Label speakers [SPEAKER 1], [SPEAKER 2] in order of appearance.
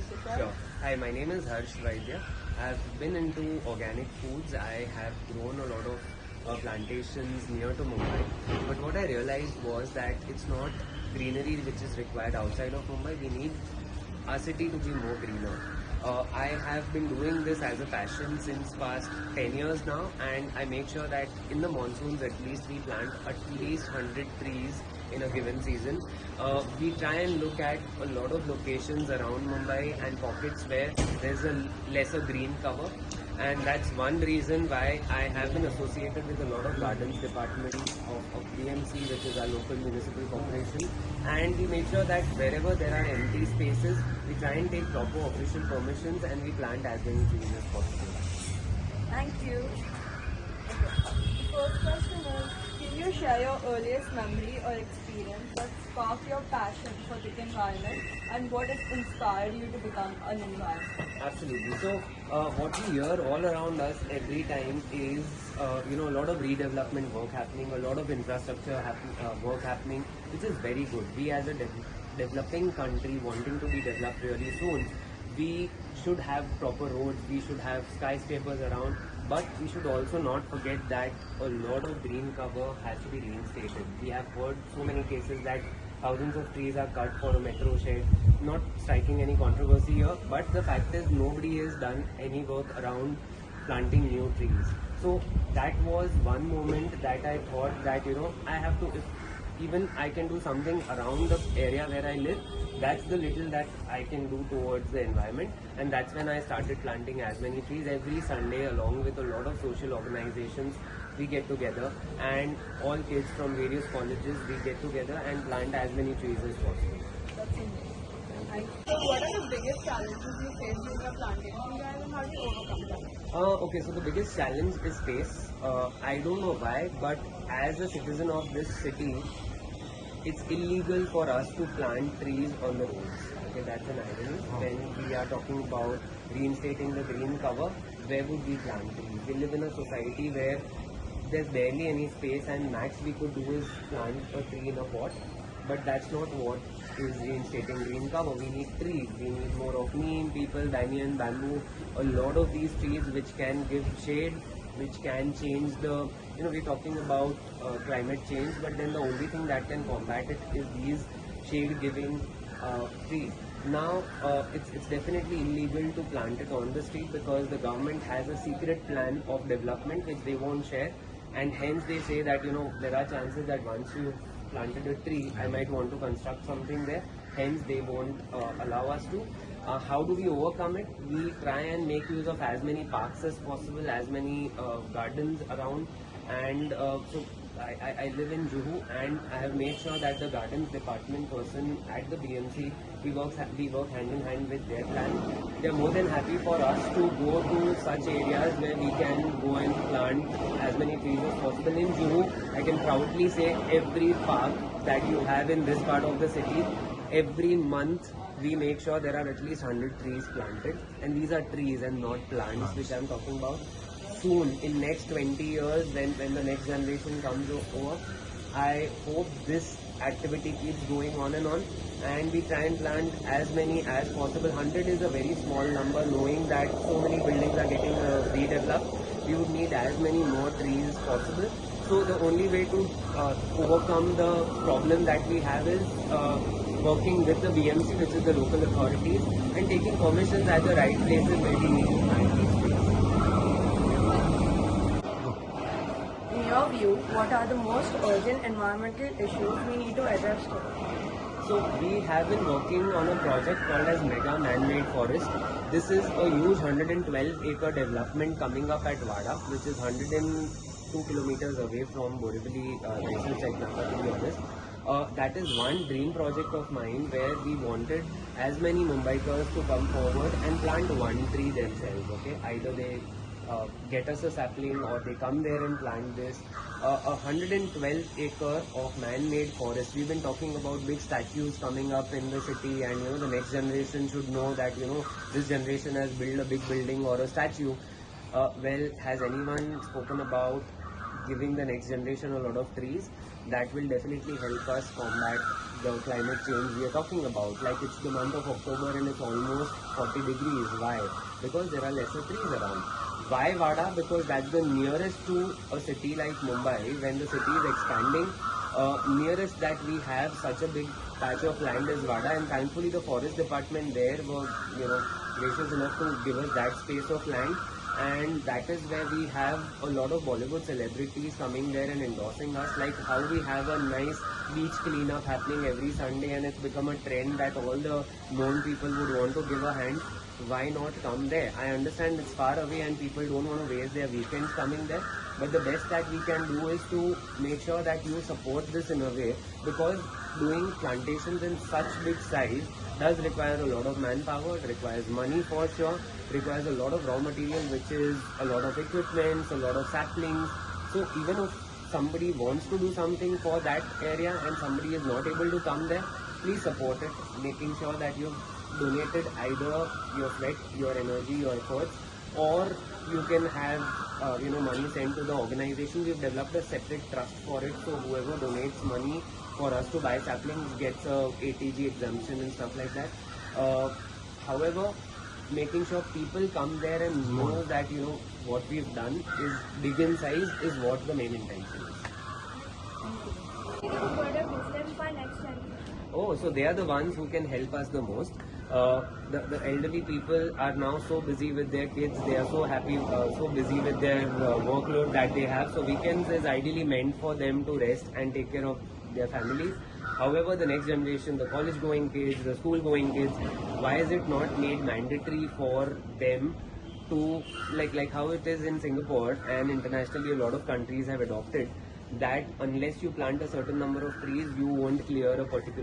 [SPEAKER 1] introduce yourself?
[SPEAKER 2] Sure. Hi, my name is Harsh Vaidya. I've been into organic foods. I have grown a lot of plantations near to Mumbai. But what I realized was that it's not greenery which is required outside of Mumbai. We need our city to be more greener. I have been doing this as a passion since past 10 years now, and I make sure that in the monsoons at least we plant at least 100 trees in a given season. We try and look at a lot of locations around Mumbai and pockets where there's a lesser green cover, and that's one reason why I have been associated with a lot of gardens departments of BMC, which is our local municipal corporation, and we make sure that wherever there are empty spaces, we try and take proper official permissions and we plant as many trees as possible.
[SPEAKER 1] Thank you. Okay. The first question is, can you share your earliest memory or experience that sparked your passion for the environment and what has inspired you to become an environmentalist?
[SPEAKER 2] Absolutely. So, what we hear all around us every time is, a lot of redevelopment work happening, a lot of infrastructure work happening, which is very good. We as a developing country wanting to be developed really soon, we should have proper roads, we should have skyscrapers around, but we should also not forget that a lot of green cover has to be reinstated. We have heard so many cases that thousands of trees are cut for a metro shed, not striking any controversy here, but the fact is nobody has done any work around planting new trees. So that was one moment that I thought that, I have to, if even I can do something around the area where I live, that's the little that I can do towards the environment. And that's when I started planting as many trees. Every Sunday, along with a lot of social organizations, we get together, and all kids from various colleges, we get together and plant as many trees as possible.
[SPEAKER 1] That's amazing. So what are the biggest challenges you face in your plantation drive and how do you overcome them?
[SPEAKER 2] Okay, so the biggest challenge is space. I don't know why, but as a citizen of this city, it's illegal for us to plant trees on the roads. Okay, that's an irony. When we are talking about reinstating the green cover, where would we plant trees? We live in a society where there's barely any space, and max we could do is plant a tree in a pot. But that's not what is reinstating green cover. We need trees. We need more of neem, people, banyan, bamboo. A lot of these trees which can give shade, which can change the, we're talking about climate change, but then the only thing that can combat it is these shade giving trees. Now, it's definitely illegal to plant it on the street because the government has a secret plan of development which they won't share, and hence they say that, there are chances that once you planted a tree, I might want to construct something there, hence they won't allow us to. How do we overcome it? We try and make use of as many parks as possible, as many gardens around, and so I live in Juhu, and I have made sure that the gardens department person at the BMC, we work hand in hand with their plan. They are more than happy for us to go to such areas where we can go and plant as many trees as possible. In Juhu, I can proudly say every park that you have in this part of the city, every month we make sure there are at least 100 trees planted, and these are trees and not plants which I am talking about. Soon, in next 20 years, when the next generation comes over, I hope this activity keeps going on, and we try and plant as many as possible. 100 is a very small number, knowing that so many buildings are getting redeveloped. We would need as many more trees as possible. So the only way to overcome the problem that we have is working with the BMC, which is the local authorities, and taking permissions at the right places where we need to plant these trees.
[SPEAKER 1] In your view, what are the most urgent environmental issues we need to address today?
[SPEAKER 2] So we have been working on a project called as Mega Man-Made Forest. This is a huge 112-acre development coming up at Wada, which is 102 kilometers away from Borivali National Checknaka, to be honest. That is one dream project of mine where we wanted as many Mumbaikars to come forward and plant one tree themselves. Okay, either they get us a sapling or they come there and plant this. 112 acre of man-made forest. We've been talking about big statues coming up in the city, and the next generation should know that this generation has built a big building or a statue. Well, has anyone spoken about giving the next generation a lot of trees? That will definitely help us combat the climate change we are talking about. Like it's the month of October and it's almost 40 degrees. Why? Because there are lesser trees around. Why Vada? Because that's the nearest to a city like Mumbai. When the city is expanding, nearest that we have such a big patch of land is Vada, and thankfully the forest department there were, gracious enough to give us that space of land, and that is where we have a lot of Bollywood celebrities coming there and endorsing us. Like how we have a nice beach cleanup happening every Sunday, and it's become a trend that all the known people would want to give a hand. Why not come there? I understand it's far away and people don't want to waste their weekends coming there, but the best that we can do is to make sure that you support this in a way, because doing plantations in such big size does require a lot of manpower, it requires money for sure, requires a lot of raw material, which is a lot of equipment, a lot of saplings. So even if somebody wants to do something for that area and somebody is not able to come there, please support it, making sure that you've donated either your sweat, your energy, your efforts, or you can have money sent to the organization. We've developed a separate trust for it, so whoever donates money for us to buy saplings gets a ATG exemption and stuff like that. However, making sure people come there and know that what we've done is big in size is what the main intention is.
[SPEAKER 1] What a wisdom for next generation.
[SPEAKER 2] Oh, so they are the ones who can help us the most. The elderly people are now so busy with their kids, they are so happy, so busy with their workload that they have. So weekends is ideally meant for them to rest and take care of their families. However, the next generation, the college going kids, the school going kids, why is it not made mandatory for them to, like how it is in Singapore and internationally a lot of countries have adopted, that unless you plant a certain number of trees, you won't clear a particular